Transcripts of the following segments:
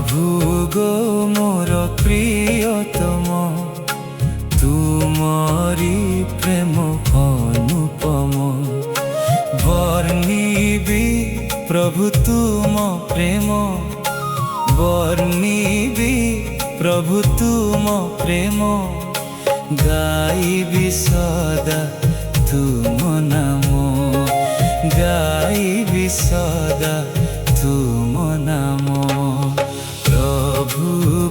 প্রভু গো মোর প্রিয়তম, তুমরি প্রেম অনুপম। বর্ণিবি প্রভু তুম প্রেম, বর্ণিবি প্রভু তুম প্রেম। গাইবি সদা তুম নাম, গাইবি সদা তুম নাম। প্রভু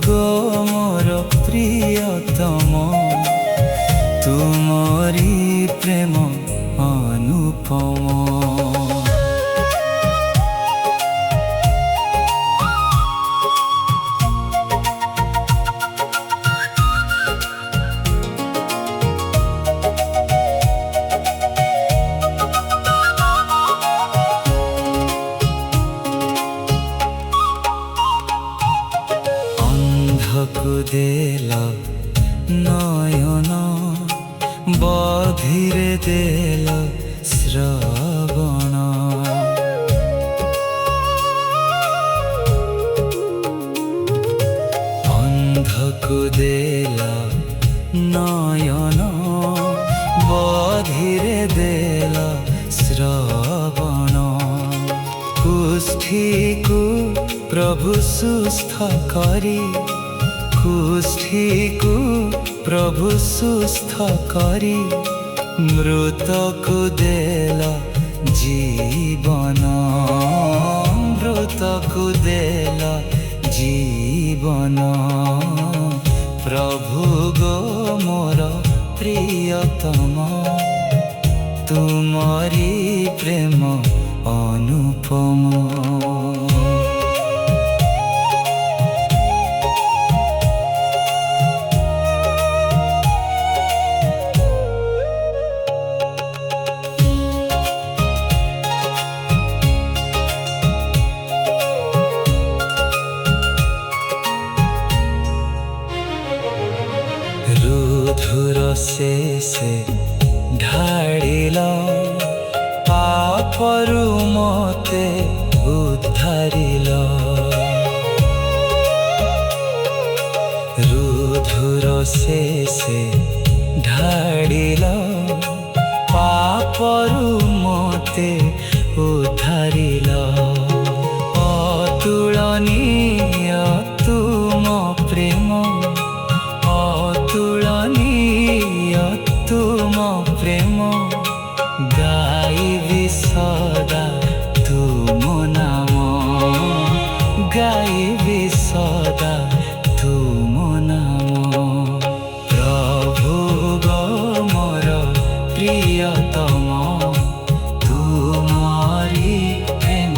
গো মোর প্রিয়তম, তুমরি প্রেম অনুপম। অন্ধকু দেল নয়ন, বধিরে দেল শ্রবণ। অন্ধকু দেল নয়ন, বধিরে দেল শ্রবণ। কুষ্ঠিকু প্রভু সুস্থ করি, কুষ্ঠিকু প্রভু সুস্থ করি। মৃতকু দেল জীবন, মৃতকু দেল জীবন। প্রভু গো মোর প্রিয়তম, তুমরি প্রেম অনুপম। রুধুর শেষে ঢাড়িল, পাপরু মতে উদ্ধারিল। রুধুর শেষে ঢাড়িল, পাপরু মতে উদ্ধারিল। অতুলনীয় তুম প্রেম, অতুলনীয় তুম প্রেম। গাইবি সদা তুম নাম, গাইবি সদা তুম নাম। প্রভু গো মোর প্রিয়তম, তুমরি প্রেম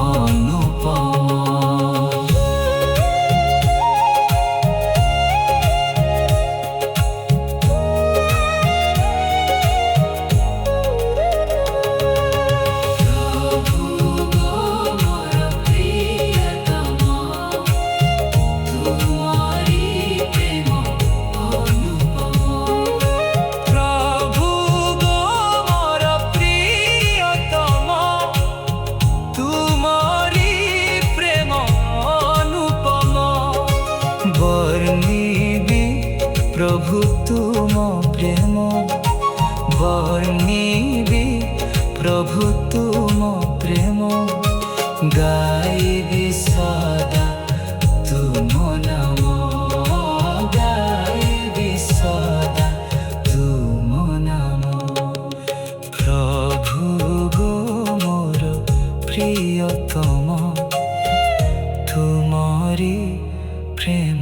অনুপম। বর্ণিবি প্রভু তুম প্রেম, বর্ণিবি প্রভু তুম প্রেম। গাইবি সদা তুম নাম, গাইবি সদা তুম নাম। প্রভু গো মোর প্রিয়তম, তুমরি প্রেম।